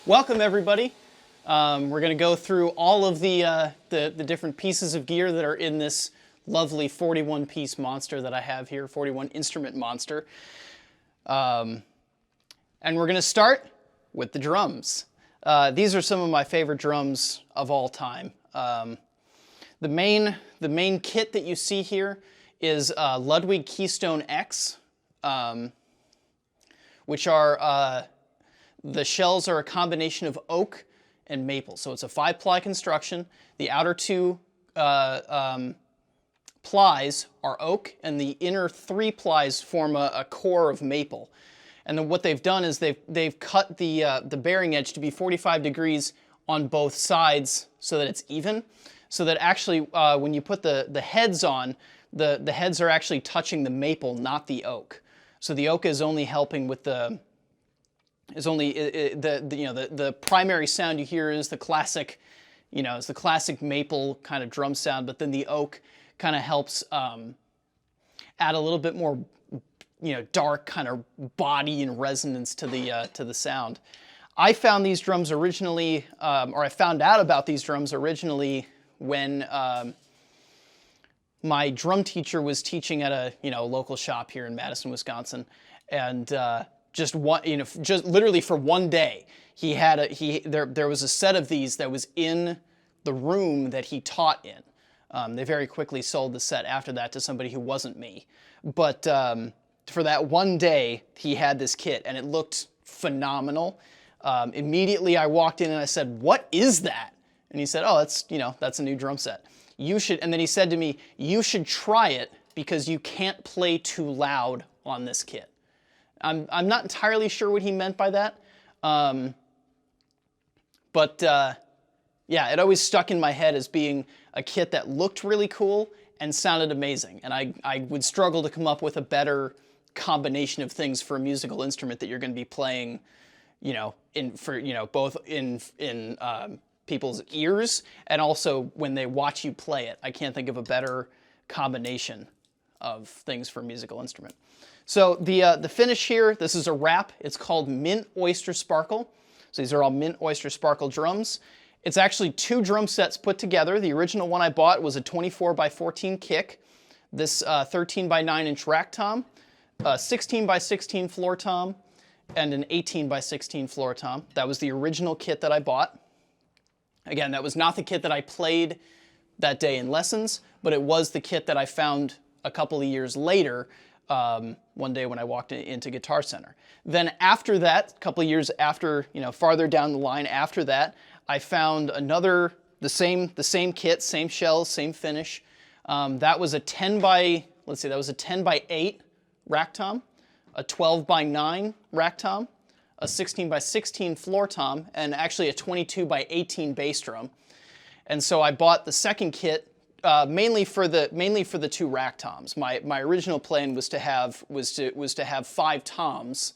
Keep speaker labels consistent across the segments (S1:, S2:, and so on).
S1: Welcome everybody. We're going to go through all of the different pieces of gear that are in this lovely 41-piece monster that I have here, 41 instrument monster. And we're going to start with the drums. These are some of my favorite drums of all time. The main kit that you see here is Ludwig Keystone X, which are the shells are a combination of oak and maple. So it's a 5-ply construction. The outer two plies are oak, and the inner 3 plies form a core of maple. And then what they've done is they've cut the bearing edge to be 45 degrees on both sides so that it's even. So that actually when you put the heads on, the heads are actually touching the maple, not the oak. So the oak is only helping with the the primary sound you hear is the classic, is the classic maple kind of drum sound, but then the oak kind of helps add a little bit more, dark kind of body and resonance to the sound. I found these drums originally, or I found out about these drums originally when my drum teacher was teaching at a local shop here in Madison, Wisconsin, and just literally for one day, there was a set of these that was in the room that he taught in. They very quickly sold the set after that to somebody who wasn't me, but for that one day, he had this kit, and it looked phenomenal. Immediately, I walked in and I said, "What is that?" And he said, "Oh, that's a new drum set. You should." And then he said to me, "You should try it because you can't play too loud on this kit." I'm not entirely sure what he meant by that, but yeah, it always stuck in my head as being a kit that looked really cool and sounded amazing. And I would struggle to come up with a better combination of things for a musical instrument that you're going to be playing, both in people's ears and also when they watch you play it. I can't think of a better combination of things for a musical instrument. So the finish here, this is a wrap. It's called Mint Oyster Sparkle. So these are all Mint Oyster Sparkle drums. It's actually 2 drum sets put together. The original one I bought was a 24x14 kick, this 13x9 inch rack tom, a 16x16 floor tom, and an 18x16 floor tom. That was the original kit that I bought. Again, that was not the kit that I played that day in lessons, but it was the kit that I found a couple of years later, one day when I walked into Guitar Center. Then after that, a couple of years after, farther down the line after that, I found the same kit, same shells, same finish. That was a 10x8 rack tom, a 12x9 rack tom, a 16x16 floor tom, and actually a 22x18 bass drum. And so I bought the second kit mainly for the 2 rack toms. My original plan was to have 5 toms,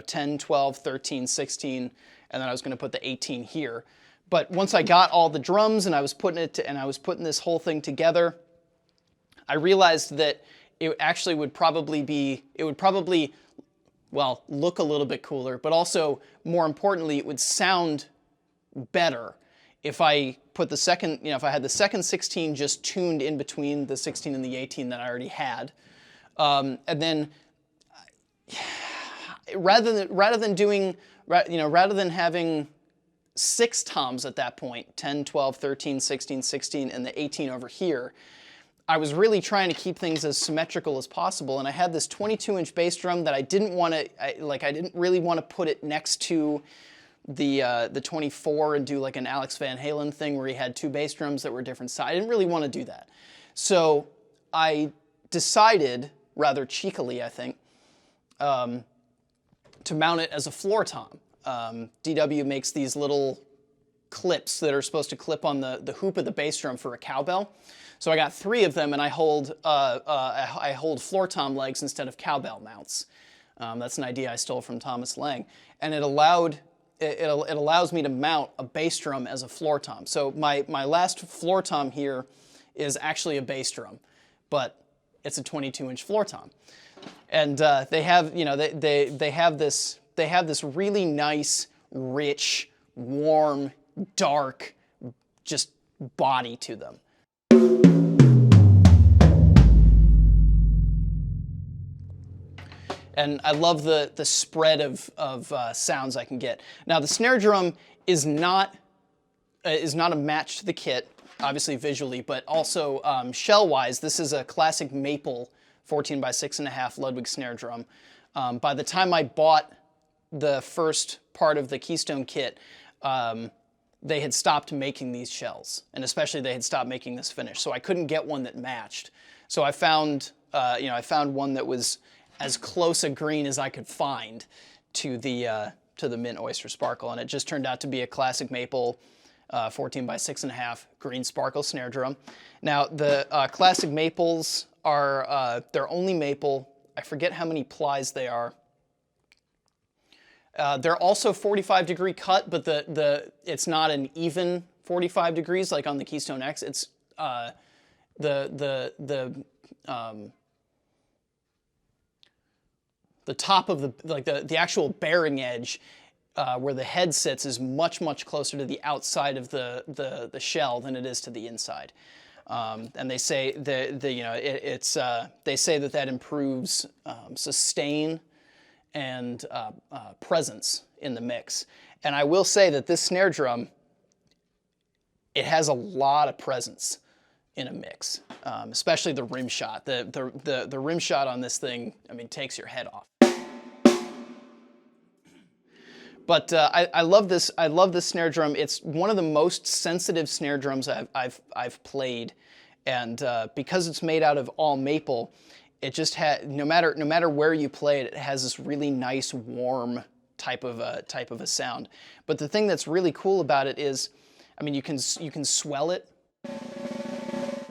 S1: 10, 12, 13, 16, and then I was going to put the 18 here. But once I got all the drums and I was putting this whole thing together, I realized that it actually would probably look a little bit cooler, but also more importantly, it would sound better if I put the second, if I had the second 16 just tuned in between the 16 and the 18 that I already had, and then rather than having 6 toms at that point, 10, 12, 13, 16, 16, and the 18 over here, I was really trying to keep things as symmetrical as possible, and I had this 22-inch bass drum that I didn't really want to put it next to the 24 and do like an Alex Van Halen thing where he had 2 bass drums that were different sizes. I didn't really want to do that. So I decided, rather cheekily I think, to mount it as a floor tom. DW makes these little clips that are supposed to clip on the hoop of the bass drum for a cowbell. So I got 3 of them, and I hold floor tom legs instead of cowbell mounts. That's an idea I stole from Thomas Lang, and it allows me to mount a bass drum as a floor tom. So my last floor tom here is actually a bass drum, but it's a 22-inch floor tom, and they have this really nice, rich warm, dark, just body to them. And I love the spread of sounds I can get. Now the snare drum is not a match to the kit, obviously visually, but also shell-wise. This is a classic maple 14 by 6.5 Ludwig snare drum. By the time I bought the first part of the Keystone kit, they had stopped making these shells, and especially they had stopped making this finish. So I couldn't get one that matched. So I found, I found one that was as close a green as I could find to the Mint Oyster Sparkle, and it just turned out to be a classic maple 14 by 6.5 green sparkle snare drum. Now the classic maples are they're only maple. I forget how many plies they are. They're also 45-degree cut, but it's not an even 45 degrees like on the Keystone X. It's the top of the actual bearing edge where the head sits is much closer to the outside of the shell than it is to the inside. And they say they say that improves sustain and presence in the mix. And I will say that this snare drum, it has a lot of presence in a mix, especially the rim shot. The rim shot on this thing, I mean, takes your head off. But I love this. I love this snare drum. It's one of the most sensitive snare drums I've played, and because it's made out of all maple, it just had no matter where you play it, it has this really nice warm type of a sound. But the thing that's really cool about it is, I mean, you can swell it.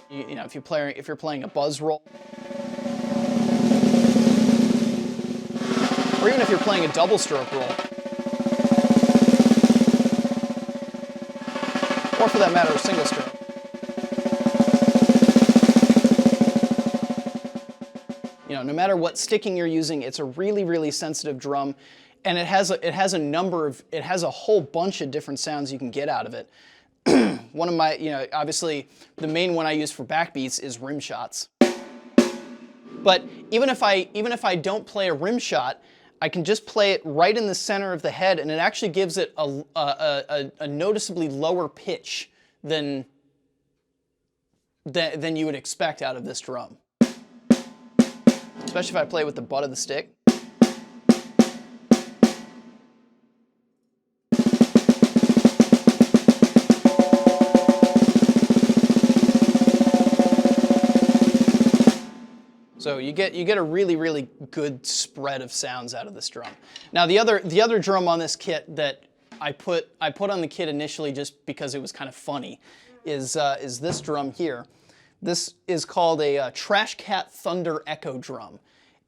S1: You know, if you're playing a buzz roll, or even if you're playing a double stroke roll. Or for that matter, a single stroke. You know, no matter what sticking you're using, it's a really sensitive drum, and it has a whole bunch of different sounds you can get out of it. One of my, obviously the main one I use for backbeats is rim shots. But even if I don't play a rim shot, I can just play it right in the center of the head, and it actually gives it a noticeably lower pitch than you would expect out of this drum. Especially if I play with the butt of the stick. So you get a really good spread of sounds out of this drum. Now the other drum on this kit that I put on the kit initially just because it was kind of funny is this drum here. This is called a Trash Cat Thunder Echo drum.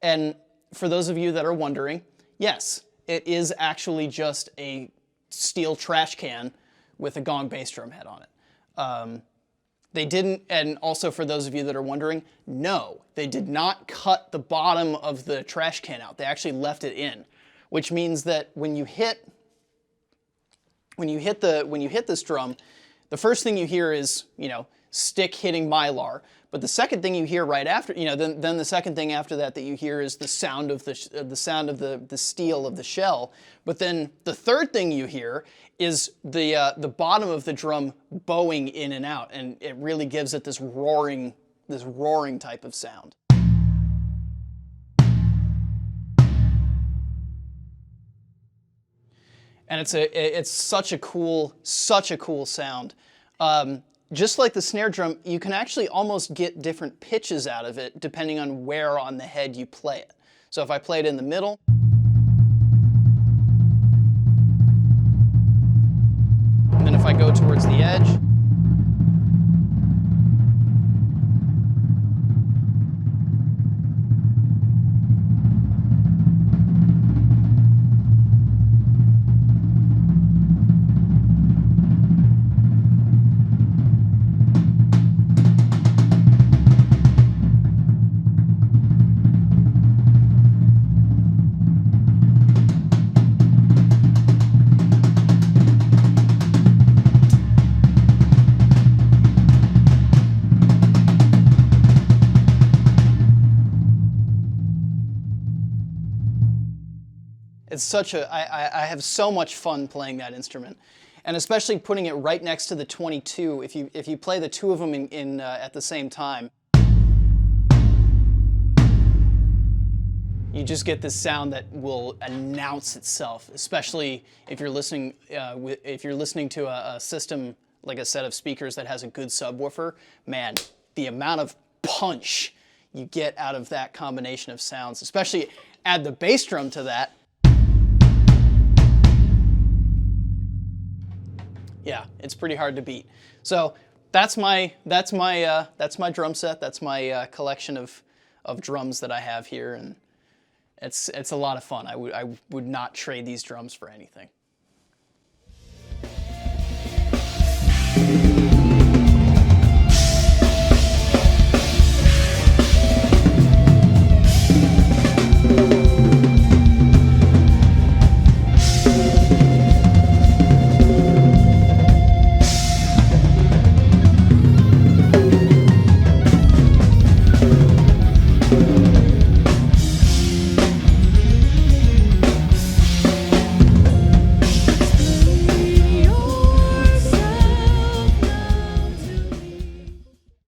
S1: And for those of you that are wondering, yes, it is actually just a steel trash can with a gong bass drum head on it. They didn't, and also for those of you that are wondering, no, they did not cut the bottom of the trash can out. They actually left it in, which means that when you hit this drum, the first thing you hear is, stick hitting mylar. But the second thing you hear right after, then the second thing after that you hear is the sound of the steel of the shell. But then the third thing you hear is the bottom of the drum bowing in and out, and it really gives it this roaring type of sound. And it's such a cool sound. Just like the snare drum, you can actually almost get different pitches out of it depending on where on the head you play it. So if I play it in the middle, and then if I go towards the edge, It's such a, I have so much fun playing that instrument. And especially putting it right next to the 22, if you play the two of them at the same time, you just get this sound that will announce itself, especially if you're listening to a system like a set of speakers that has a good subwoofer. Man, the amount of punch you get out of that combination of sounds, especially add the bass drum to that. Yeah, it's pretty hard to beat. So that's my drum set. That's my collection of drums that I have here, and it's a lot of fun. I would not trade these drums for anything.